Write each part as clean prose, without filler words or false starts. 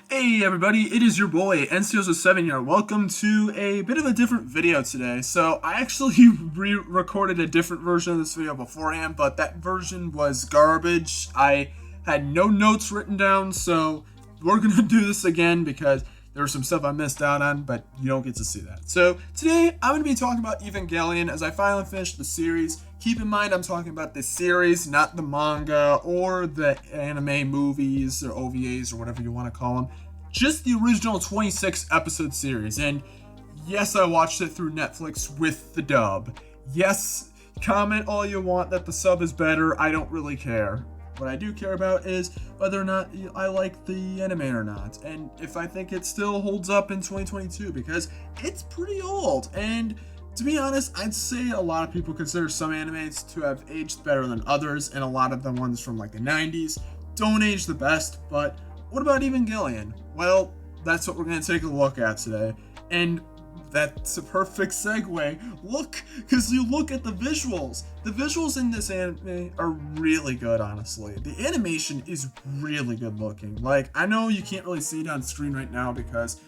Hey everybody, it is your boy NCO7 here. Welcome to a bit of a different video today. So I actually re-recorded a different version of this video beforehand, but that version was garbage. I had no notes written down, so we're gonna do this again because there was some stuff I missed out on, but you don't get to see that. So today I'm gonna be talking about Evangelion as I finally finished the series. Keep in mind I'm talking about the series, not the manga or the anime movies or OVAs or whatever you want to call them. Just the original 26 episode series. And yes, I watched it through Netflix with the dub. Yes, comment all you want that the sub is better. I don't really care. What I do care about is whether or not I like the anime or not. And if I think it still holds up in 2022 because it's pretty old. And to be honest, I'd say a lot of people consider some animes to have aged better than others, and a lot of the ones from like the 90s don't age the best, but what about Evangelion? Well, that's what we're going to take a look at today, and that's a perfect segue. Look, because you look at the visuals. The visuals in this anime are really good, honestly. The animation is really good looking. Like, I know you can't really see it on screen right now because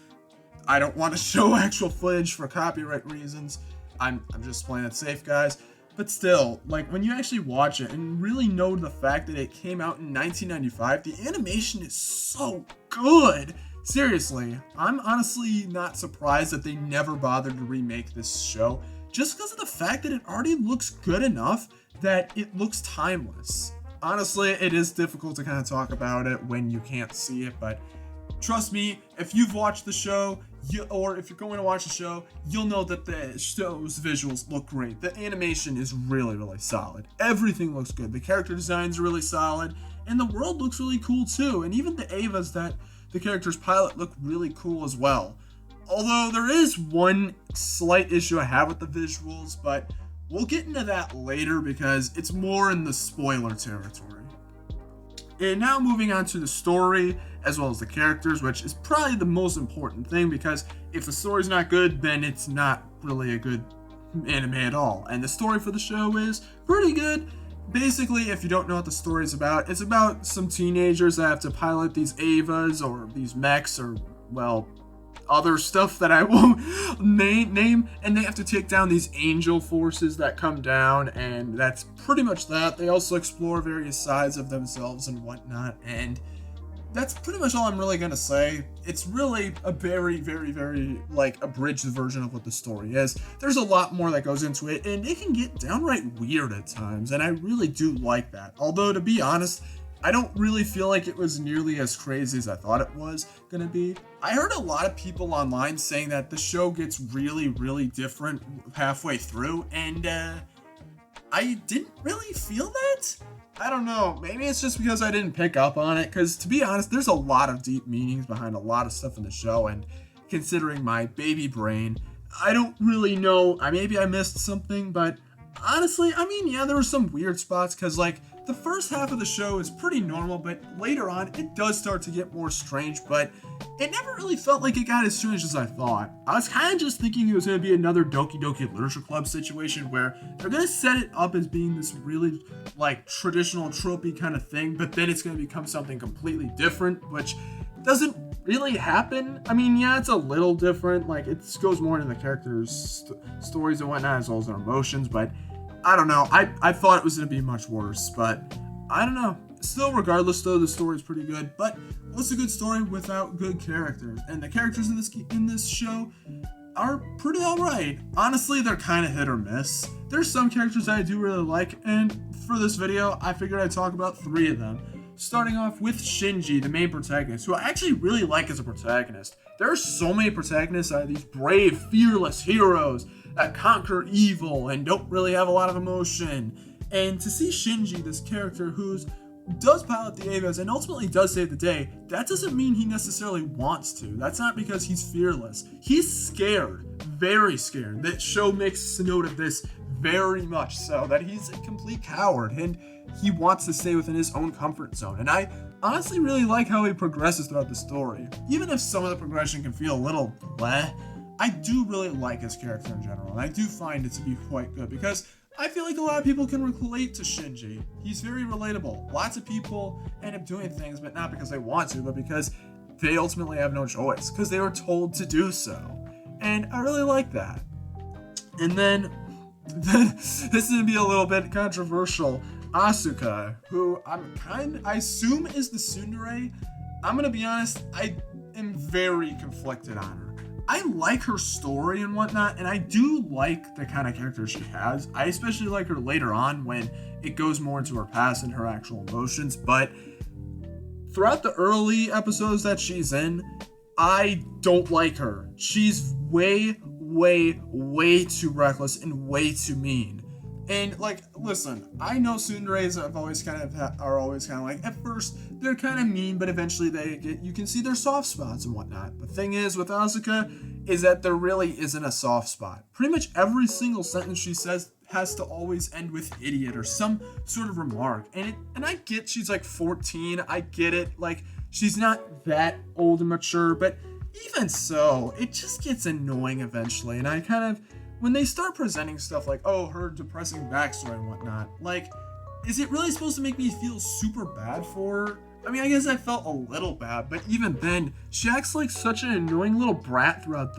I don't want to show actual footage for copyright reasons. I'm just playing it safe, guys. But still, like, when you actually watch it and really know the fact that it came out in 1995, the animation is so good. Seriously, I'm honestly not surprised that they never bothered to remake this show, just because of the fact that it already looks good enough that it looks timeless. Honestly, it is difficult to kind of talk about it when you can't see it, but trust me, if you've watched the show, or if you're going to watch the show, you'll know that the show's visuals look great. The animation is really, really solid. Everything looks good. The character design is really solid, and the world looks really cool too. And even the Avas that the characters pilot look really cool as well. Although there is one slight issue I have with the visuals, but we'll get into that later because it's more in the spoiler territory. And now moving on to the story, as well as the characters, which is probably the most important thing, because if the story's not good, then it's not really a good anime at all. And the story for the show is pretty good. Basically, if you don't know what the story is about, it's about some teenagers that have to pilot these Avas, or these mechs, or, well, other stuff that I won't name, and they have to take down these angel forces that come down, and that's pretty much that. They also explore various sides of themselves and whatnot, and that's pretty much all I'm really gonna say. It's really a very, very, very, like, abridged version of what the story is. There's a lot more that goes into it, and it can get downright weird at times, and I really do like that. Although, to be honest, I don't really feel like it was nearly as crazy as I thought it was gonna be. I heard a lot of people online saying that the show gets really, really different halfway through, and I didn't really feel that. I don't know, maybe it's just because I didn't pick up on it, because to be honest, there's a lot of deep meanings behind a lot of stuff in the show, and considering my baby brain, I don't really know. Maybe I missed something, but honestly, I mean, yeah, there were some weird spots, because, like, the first half of the show is pretty normal, but later on, it does start to get more strange, but it never really felt like it got as strange as I thought. I was kind of just thinking it was going to be another Doki Doki Literature Club situation where they're going to set it up as being this really, like, traditional, tropey kind of thing, but then it's going to become something completely different, which doesn't really happen. I mean, yeah, it's a little different, like, it goes more into the characters' stories and whatnot, as well as their emotions, but I don't know. I thought it was going to be much worse, but I don't know. Still, regardless, though, the story is pretty good. But what's a good story without good characters? And the characters in this show are pretty alright. Honestly, they're kind of hit or miss. There's some characters that I do really like, and for this video, I figured I'd talk about 3 of them. Starting off with Shinji, the main protagonist, who I actually really like as a protagonist. There are so many protagonists that are these brave, fearless heroes that conquer evil and don't really have a lot of emotion. And to see Shinji, this character who does pilot the Avas and ultimately does save the day, that doesn't mean he necessarily wants to. That's not because he's fearless. He's scared, very scared. That show makes note of this very much so, that he's a complete coward and he wants to stay within his own comfort zone. And I honestly really like how he progresses throughout the story. Even if some of the progression can feel a little bleh, I do really like his character in general, and I do find it to be quite good because I feel like a lot of people can relate to Shinji. He's very relatable. Lots of people end up doing things, but not because they want to, but because they ultimately have no choice because they were told to do so. And I really like that. And then this is going to be a little bit controversial. Asuka, who I assume is the tsundere. I'm going to be honest, I am very conflicted on her. I like her story and whatnot, and I do like the kind of character she has. I especially like her later on when it goes more into her past and her actual emotions, but throughout the early episodes that she's in, I don't like her. She's way too reckless and way too mean. And like, listen, I know tsunderes are always kind of like, at first they're kind of mean, but eventually you can see their soft spots and whatnot. The thing is with Asuka is that there really isn't a soft spot. Pretty much every single sentence she says has to always end with idiot or some sort of remark. And I get she's like 14, I get it, like she's not that old and mature, but even so, it just gets annoying eventually. And I kind of, when they start presenting stuff like, oh, her depressing backstory and whatnot, like, is it really supposed to make me feel super bad for her? I mean, I guess I felt a little bad, but even then, she acts like such an annoying little brat throughout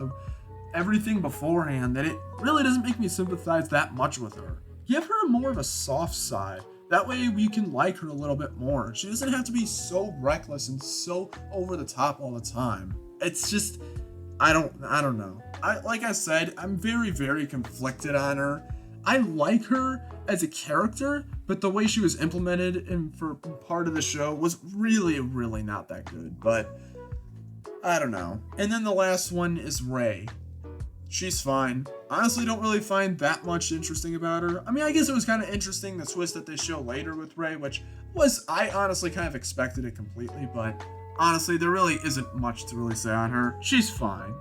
everything beforehand that it really doesn't make me sympathize that much with her. Give her more of a soft side. That way we can like her a little bit more. She doesn't have to be so reckless and so over the top all the time. It's just, I don't know. Like I said, I'm very conflicted on her. I like her as a character, but the way she was implemented for part of the show was really not that good. But I don't know. And then the last one is Rei. She's fine. Honestly, don't really find that much interesting about her. I mean, I guess it was kind of interesting, the twist that they show later with Rei, which was, I honestly kind of expected it completely, but honestly, there really isn't much to really say on her. She's fine.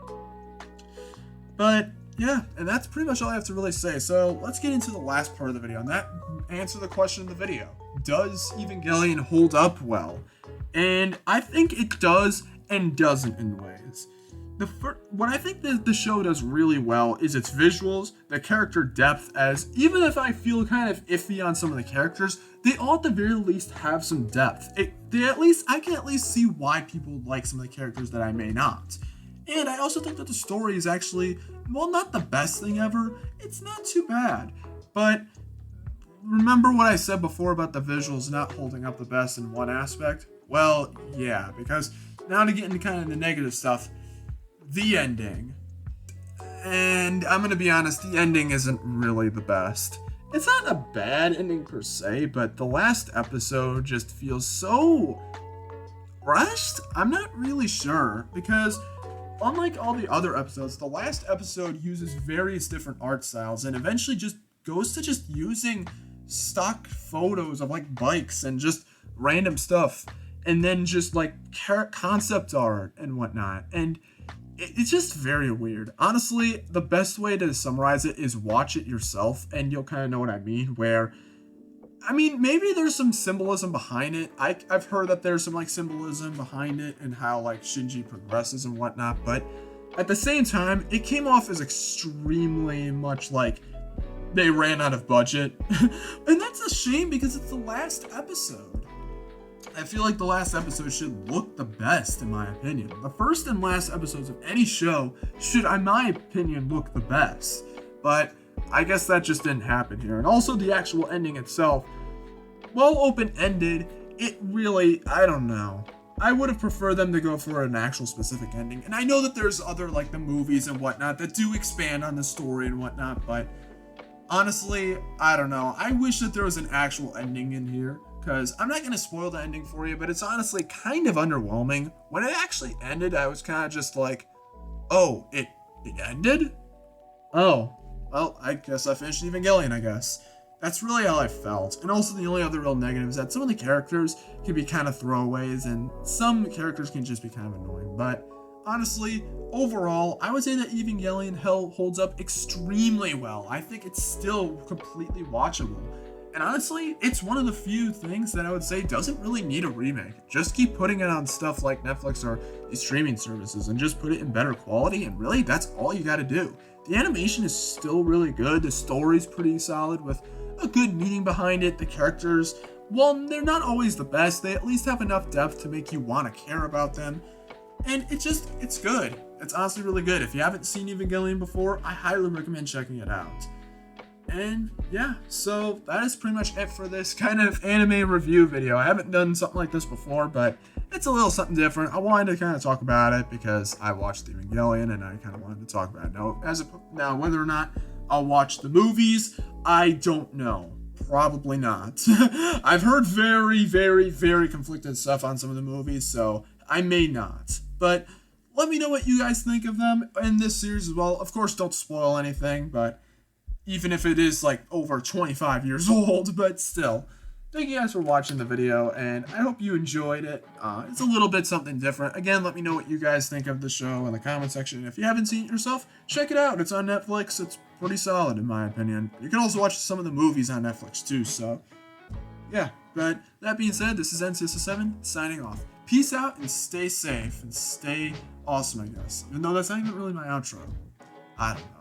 But yeah, and that's pretty much all I have to really say. So let's get into the last part of the video, and that answer the question of the video. Does Evangelion hold up well? And I think it does and doesn't in ways. What I think that the show does really well is its visuals, the character depth, as even if I feel kind of iffy on some of the characters, they all at the very least have some depth. I can at least see why people like some of the characters that I may not. And I also think that the story is actually, well, not the best thing ever. It's not too bad. But remember what I said before about the visuals not holding up the best in one aspect? Well, yeah, because now to get into kind of the negative stuff, the ending. And I'm going to be honest, the ending isn't really the best. It's not a bad ending per se, but the last episode just feels so rushed. I'm not really sure, because unlike all the other episodes, the last episode uses various different art styles and eventually just goes to just using stock photos of like bikes and just random stuff, and then just like concept art and whatnot. And it's just very weird. Honestly, the best way to summarize it is watch it yourself and you'll kind of know what I mean. Maybe there's some symbolism behind it. I've heard that there's some like symbolism behind it and how like Shinji progresses and whatnot, but at the same time, it came off as extremely much like they ran out of budget. And that's a shame because it's the last episode. I feel like the last episode should look the best, in my opinion. The first and last episodes of any show should, in my opinion, look the best. But I guess that just didn't happen here. And also the actual ending itself, while open-ended, it really, I don't know. I would have preferred them to go for an actual specific ending. And I know that there's other, like the movies and whatnot, that do expand on the story and whatnot, but honestly, I don't know. I wish that there was an actual ending in here. Because I'm not going to spoil the ending for you, but it's honestly kind of underwhelming. When it actually ended, I was kind of just like, oh, it ended? Oh, well, I guess I finished Evangelion, I guess. That's really how I felt. And also the only other real negative is that some of the characters can be kind of throwaways, and some characters can just be kind of annoying. But honestly, overall, I would say that Evangelion holds up extremely well. I think it's still completely watchable. And honestly, it's one of the few things that I would say doesn't really need a remake. Just keep putting it on stuff like Netflix or these streaming services and just put it in better quality, and really, that's all you gotta do. The animation is still really good, the story's pretty solid with a good meaning behind it, the characters, while they're not always the best, they at least have enough depth to make you want to care about them. and it's good. It's honestly really good. If you haven't seen Evangelion before, I highly recommend checking it out. And yeah, so that is pretty much it for this kind of anime review video. I haven't done something like this before, but it's a little something different. I wanted to kind of talk about it because I watched Evangelion and I kind of wanted to talk about it. Now, whether or not I'll watch the movies, I don't know. Probably not. I've heard very, very, very conflicted stuff on some of the movies, so I may not. But let me know what you guys think of them in this series as well. Of course, don't spoil anything, but even if it is like over 25 years old, but still. Thank you guys for watching the video, and I hope you enjoyed it. It's a little bit something different. Again, let me know what you guys think of the show in the comment section. If you haven't seen it yourself, check it out. It's on Netflix. It's pretty solid, in my opinion. You can also watch some of the movies on Netflix, too, so yeah. But that being said, this is NCS7 signing off. Peace out, and stay safe, and stay awesome, I guess. Even though that's not even really my outro. I don't know.